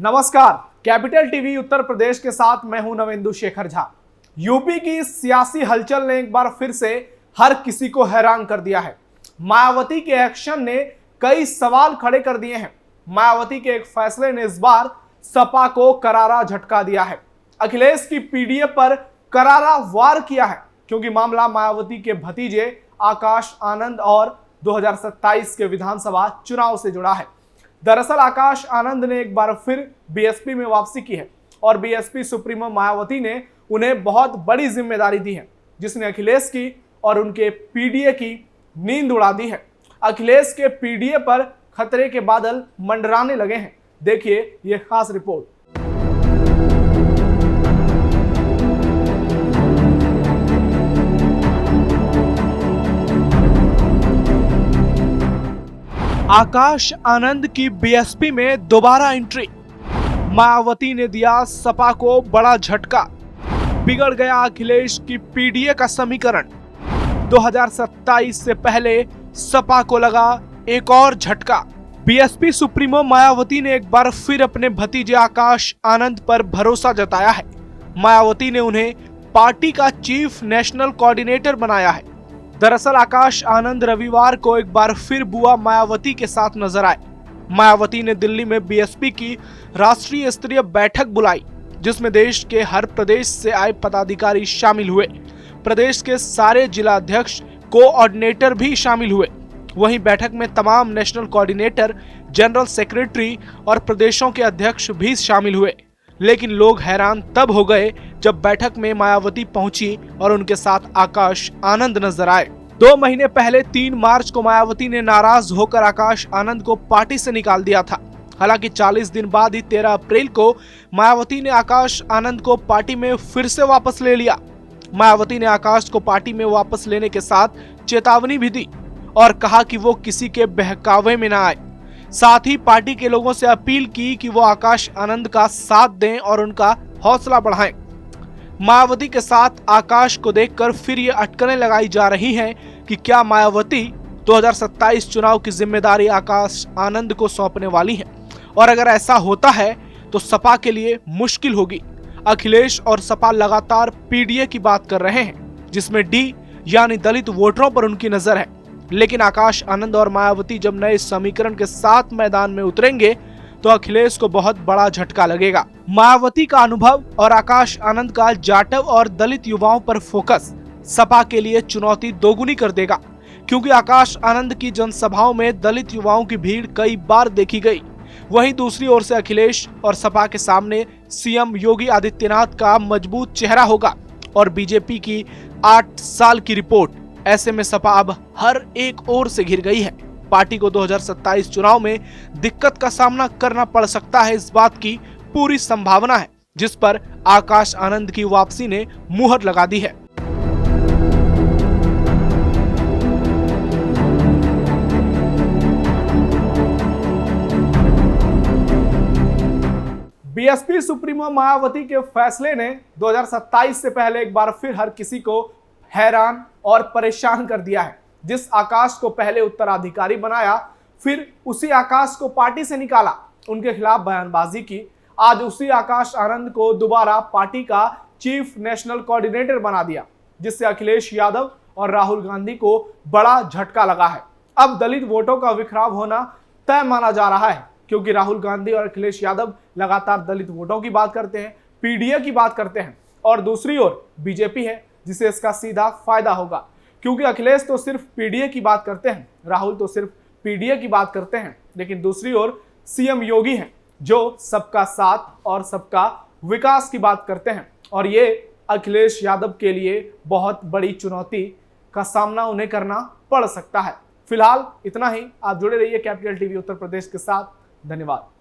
नमस्कार, capital TV Uttar Pradesh के साथ मैं हूं नवेंदु शेखर झा। यूपी की सियासी हलचल ने एक बार फिर से हर किसी को हैरान कर दिया है। मायावती के एक्शन ने कई सवाल खड़े कर दिए हैं। मायावती के एक फैसले ने इस बार सपा को करारा झटका दिया है। अखिलेश की पीडीए पर करारा वार किया है, क्योंकि मामला मायावती के भतीजे आकाश आनंद और 2027 के विधानसभा चुनाव से जुड़ा है। दरअसल आकाश आनंद ने एक बार फिर बीएसपी में वापसी की है और बीएसपी सुप्रीमो मायावती ने उन्हें बहुत बड़ी जिम्मेदारी दी है, जिसने अखिलेश की और उनके पीडीए की नींद उड़ा दी है। अखिलेश के पीडीए पर खतरे के बादल मंडराने लगे हैं। देखिए ये खास रिपोर्ट। आकाश आनंद की बीएसपी में दोबारा एंट्री। मायावती ने दिया सपा को बड़ा झटका। बिगड़ गया अखिलेश की पीडीए का समीकरण। 2027 से पहले सपा को लगा एक और झटका। बीएसपी सुप्रीमो मायावती ने एक बार फिर अपने भतीजे आकाश आनंद पर भरोसा जताया है। मायावती ने उन्हें पार्टी का चीफ नेशनल कोऑर्डिनेटर बनाया है। दरअसल आकाश आनंद रविवार को एक बार फिर बुआ मायावती के साथ नजर आए। मायावती ने दिल्ली में बीएसपी की राष्ट्रीय स्तरीय बैठक बुलाई, जिसमें देश के हर प्रदेश से आए पदाधिकारी शामिल हुए। प्रदेश के सारे जिला अध्यक्ष कोऑर्डिनेटर भी शामिल हुए। वहीं बैठक में तमाम नेशनल कोऑर्डिनेटर, जनरल सेक्रेटरी और प्रदेशों के अध्यक्ष भी शामिल हुए। लेकिन लोग हैरान तब हो गए जब बैठक में मायावती पहुंची और उनके साथ आकाश आनंद नजर आए। 2 महीने पहले 3 मार्च को मायावती ने नाराज होकर आकाश आनंद को पार्टी से निकाल दिया था। हालांकि 40 दिन बाद ही 13 अप्रैल को मायावती ने आकाश आनंद को पार्टी में फिर से वापस ले लिया। मायावती ने आकाश को पार्टी में वापस लेने के साथ चेतावनी भी दी और कहा कि वो किसी के बहकावे में न आए। साथ ही पार्टी के लोगों से अपील की कि वो आकाश आनंद का साथ दें और उनका हौसला बढ़ाएं। मायावती के साथ आकाश को देखकर फिर ये अटकलें लगाई जा रही हैं कि क्या मायावती 2027 चुनाव की जिम्मेदारी आकाश आनंद को सौंपने वाली हैं, और अगर ऐसा होता है तो सपा के लिए मुश्किल होगी। अखिलेश और सपा लगातार पीडीए की बात कर रहे हैं, जिसमें डी यानी दलित वोटरों पर उनकी नजर है। लेकिन आकाश आनंद और मायावती जब नए समीकरण के साथ मैदान में उतरेंगे तो अखिलेश को बहुत बड़ा झटका लगेगा। मायावती का अनुभव और आकाश आनंद का जाटव और दलित युवाओं पर फोकस सपा के लिए चुनौती दोगुनी कर देगा, क्योंकि आकाश आनंद की जनसभाओं में दलित युवाओं की भीड़ कई बार देखी गई। वहीं दूसरी ओर से अखिलेश और सपा के सामने सीएम योगी आदित्यनाथ का मजबूत चेहरा होगा और बीजेपी की 8 साल की रिपोर्ट। ऐसे में सपा अब हर एक ओर से घिर गई है। पार्टी को 2027 चुनाव में दिक्कत का सामना करना पड़ सकता है, इस बात की पूरी संभावना है, जिस पर आकाश आनंद की वापसी ने मुहर लगा दी है। बीएसपी सुप्रीमो मायावती के फैसले ने 2027 से पहले एक बार फिर हर किसी को हैरान और परेशान कर दिया है। जिस आकाश को पहले उत्तराधिकारी बनाया, फिर उसी आकाश को पार्टी से निकाला, उनके खिलाफ बयानबाजी की, आज उसी आकाश आनंद को दोबारा पार्टी का चीफ नेशनल कोऑर्डिनेटर बना दिया, जिससे अखिलेश यादव और राहुल गांधी को बड़ा झटका लगा है। अब दलित वोटों का बिखराव होना तय माना जा रहा है, क्योंकि राहुल गांधी और अखिलेश यादव लगातार दलित वोटों की बात करते हैं, पीडीए की बात करते हैं, और दूसरी ओर बीजेपी है जिसे इसका सीधा फायदा होगा, क्योंकि अखिलेश तो सिर्फ पीडीए की बात करते हैं, राहुल तो सिर्फ पीडीए की बात करते हैं, लेकिन दूसरी ओर सीएम योगी हैं जो सबका साथ और सबका विकास की बात करते हैं, और ये अखिलेश यादव के लिए बहुत बड़ी चुनौती का सामना उन्हें करना पड़ सकता है। फिलहाल इतना ही। आप जुड़े रहिए कैपिटल टीवी उत्तर प्रदेश के साथ। धन्यवाद।